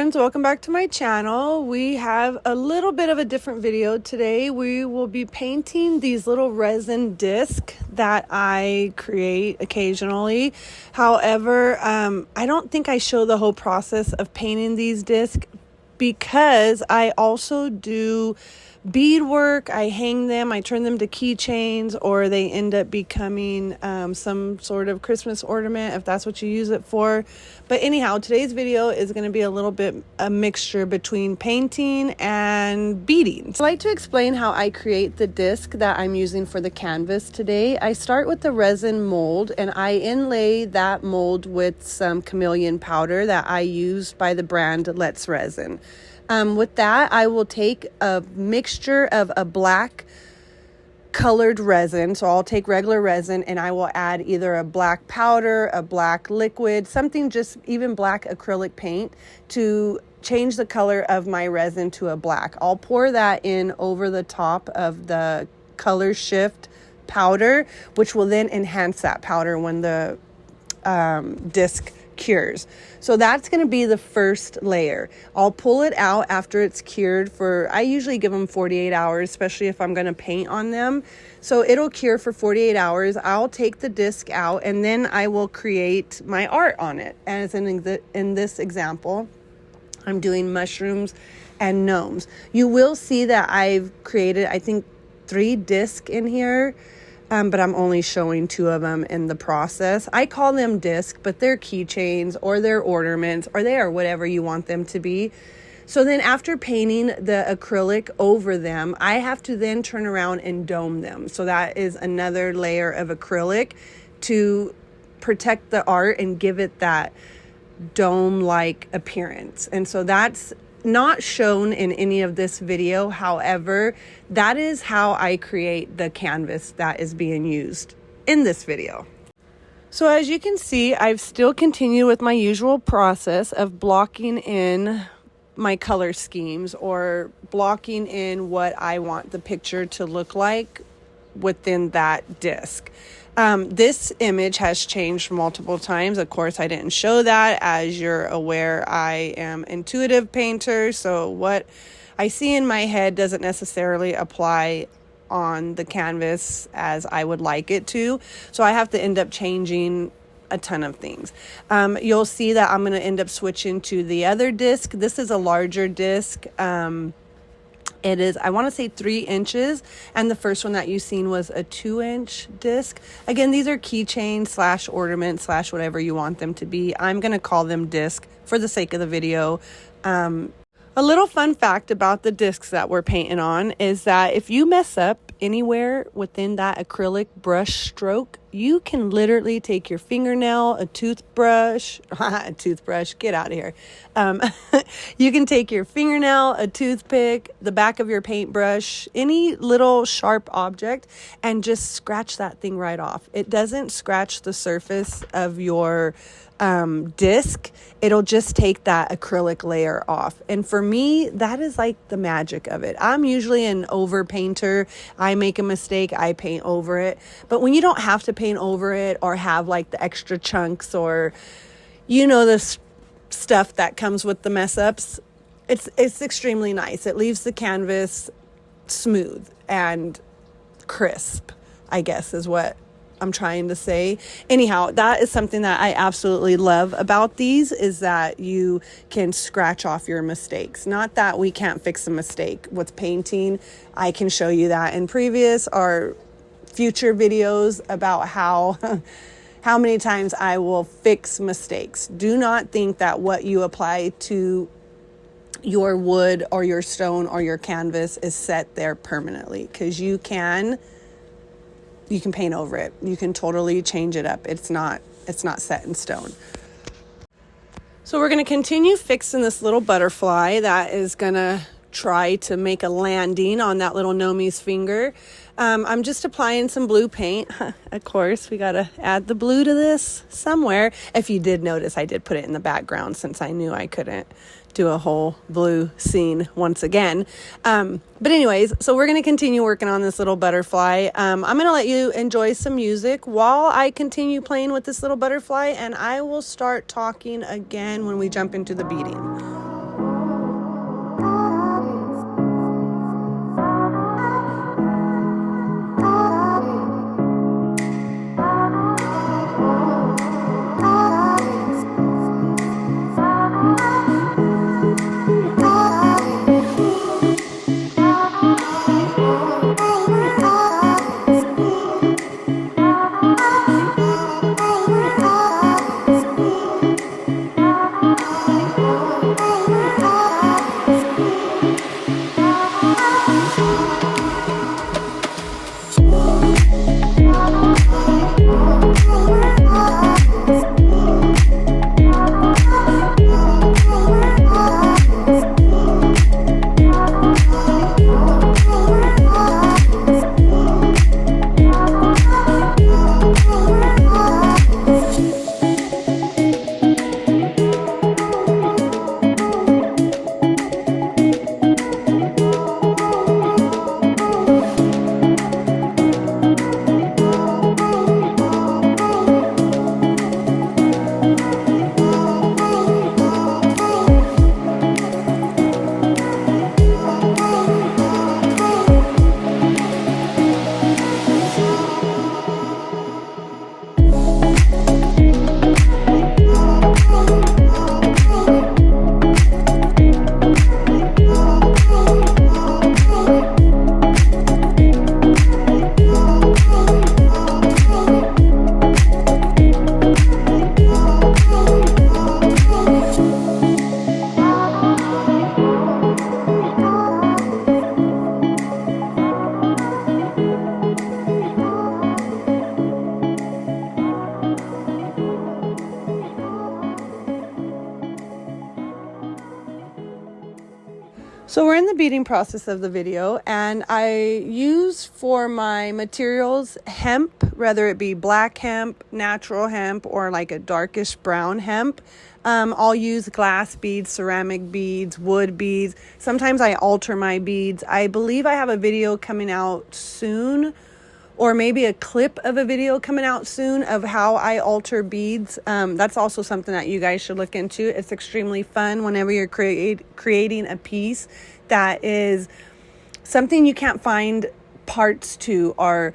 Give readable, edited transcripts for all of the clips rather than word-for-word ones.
friends, welcome back to my channel. We have a little bit of a different video today. We will be painting these little resin discs that I create occasionally. However, I don't think I show the whole process of painting these discs because I also do beadwork. I hang them, I turn them to keychains, or they end up becoming some sort of Christmas ornament if that's what you use it for. But anyhow, today's video is going to be a little bit a mixture between painting and beading. I'd like to explain how I create the disc that I'm using for the canvas today. I start with the resin mold and I inlay that mold with some chameleon powder that I use by the brand Let's Resin. With that, I will take a mixture of a black colored resin. So I'll take regular resin and I will add either a black powder, a black liquid, something, just even black acrylic paint to change the color of my resin to a black. I'll pour that in over the top of the color shift powder, which will then enhance that powder when the disc cures. So that's going to be the first layer. I'll pull it out after it's cured for, I usually give them 48 hours, especially if I'm going to paint on them. So it'll cure for 48 hours. I'll take the disc out and then I will create my art on it. As in this example, I'm doing mushrooms and gnomes. You will see that I've created, I think, 3 discs in here. But I'm only showing 2 of them in the process. I call them discs, but they're keychains or they're ornaments or they are whatever you want them to be. So then after painting the acrylic over them, I have to then turn around and dome them. So that is another layer of acrylic to protect the art and give it that dome-like appearance. And so that's not shown in any of this video. However, that is how I create the canvas that is being used in this video. So as you can see, I've still continued with my usual process of blocking in my color schemes or blocking in what I want the picture to look like within that disc. This image has changed multiple times. Of course, I didn't show that. As you're aware, I am an intuitive painter, so what I see in my head doesn't necessarily apply on the canvas as I would like it to. So I have to end up changing a ton of things. You'll see that I'm going to end up switching to the other disc. This is a larger disc. It is, I want to say 3 inches, and the first one that you've seen was a 2-inch disc. Again, these are keychains / ornaments / whatever you want them to be. I'm going to call them disc for the sake of the video. A little fun fact about the discs that we're painting on is that if you mess up anywhere within that acrylic brush stroke, you can literally take your fingernail, a toothbrush, get out of here. You can take your fingernail, a toothpick, the back of your paintbrush, any little sharp object, and just scratch that thing right off. It doesn't scratch the surface of your disc. It'll just take that acrylic layer off. And for me, that is like the magic of it. I'm usually an over painter. I make a mistake, I paint over it. But when you don't have to paint over it or have like the extra chunks or, you know, the stuff that comes with the mess ups, it's extremely nice. It leaves the canvas smooth and crisp, I guess is what I'm trying to say. Anyhow, that is something that I absolutely love about these, is that you can scratch off your mistakes. Not that we can't fix a mistake with painting. I can show you that in previous or future videos about how many times I will fix mistakes. Do not think that what you apply to your wood or your stone or your canvas is set there permanently, because you can paint over it. You can totally change it up. It's not set in stone. So we're going to continue fixing this little butterfly that is going to try to make a landing on that little Nomi's finger. I'm just applying some blue paint. Of course, we got to add the blue to this somewhere. If you did notice, I did put it in the background since I knew I couldn't do a whole blue scene once again. But anyways, so we're going to continue working on this little butterfly. I'm going to let you enjoy some music while I continue playing with this little butterfly, and I will start talking again when we jump into the beading. beading process of the video, and I use for my materials hemp, whether it be black hemp, natural hemp, or like a darkish brown hemp. I'll use glass beads, ceramic beads, wood beads. Sometimes I alter my beads. I believe I have a video coming out soon, or maybe a clip of a video coming out soon of how I alter beads. That's also something that you guys should look into. It's extremely fun whenever you're creating a piece that is something you can't find parts to or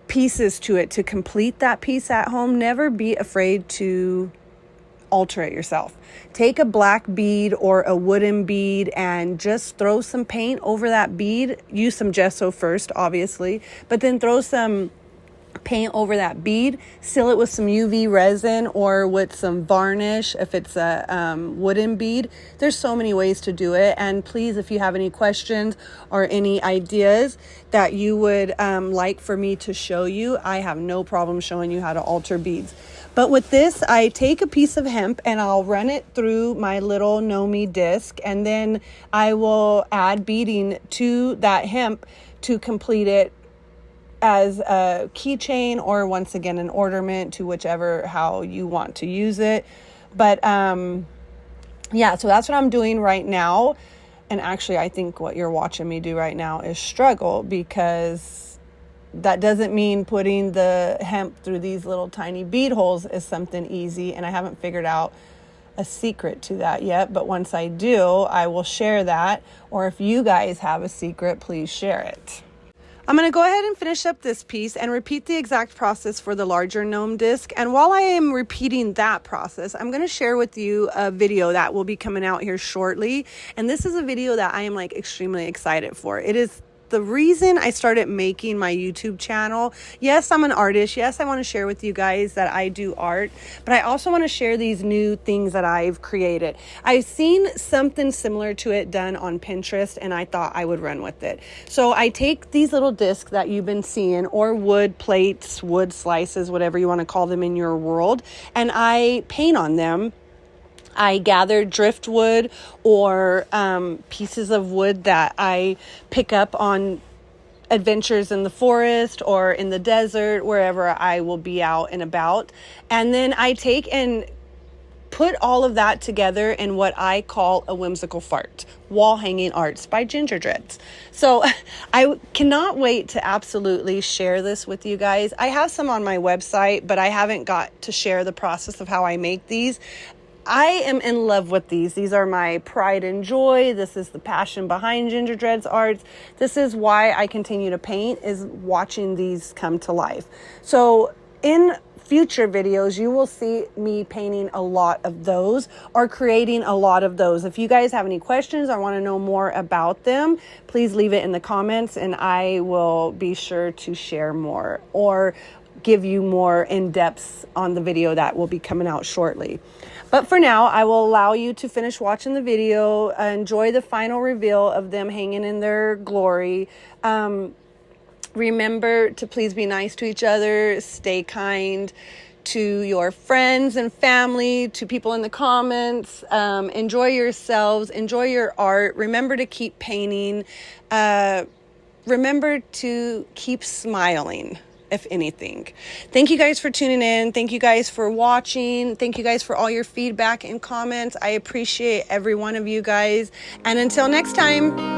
pieces to it to complete that piece at home. Never be afraid to alter it yourself. Take a black bead or a wooden bead and just throw some paint over that bead. Use some gesso first, obviously, but then throw some paint over that bead. Seal it with some UV resin or with some varnish if it's a wooden bead. There's so many ways to do it. And please, if you have any questions or any ideas that you would like for me to show you, I have no problem showing you how to alter beads. But with this, I take a piece of hemp and I'll run it through my little Nomi disc, and then I will add beading to that hemp to complete it as a keychain, or once again an ornament, to whichever how you want to use it. But yeah, so that's what I'm doing right now. And actually, I think what you're watching me do right now is struggle, because that doesn't mean putting the hemp through these little tiny bead holes is something easy, and I haven't figured out a secret to that yet. But once I do, I will share that. Or if you guys have a secret, please share it. I'm going to go ahead and finish up this piece and repeat the exact process for the larger gnome disc. And while I am repeating that process, I'm going to share with you a video that will be coming out here shortly. And this is a video that I am like extremely excited for. It is the reason I started making my YouTube channel. Yes, I'm an artist. Yes, I want to share with you guys that I do art, but I also want to share these new things that I've created. I've seen something similar to it done on Pinterest, and I thought I would run with it. So I take these little discs that you've been seeing, or wood plates, wood slices, whatever you want to call them in your world, and I paint on them. I gather driftwood or pieces of wood that I pick up on adventures in the forest or in the desert, wherever I will be out and about. And then I take and put all of that together in what I call a whimsical fart, wall hanging arts by gingerdreadsartz. So I cannot wait to absolutely share this with you guys. I have some on my website, but I haven't got to share the process of how I make these. I am in love with these. These are my pride and joy. This is the passion behind gingerdreadsartz. This is why I continue to paint, is watching these come to life. So in future videos, you will see me painting a lot of those or creating a lot of those. If you guys have any questions or want to know more about them, please leave it in the comments and I will be sure to share more or give you more in-depth on the video that will be coming out shortly. But for now, I will allow you to finish watching the video, enjoy the final reveal of them hanging in their glory. Remember to please be nice to each other, stay kind to your friends and family, to people in the comments. Enjoy yourselves, enjoy your art. Remember to keep painting. Remember to keep smiling, if anything. Thank you guys for tuning in. Thank you guys for watching. Thank you guys for all your feedback and comments. I appreciate every one of you guys. And until next time.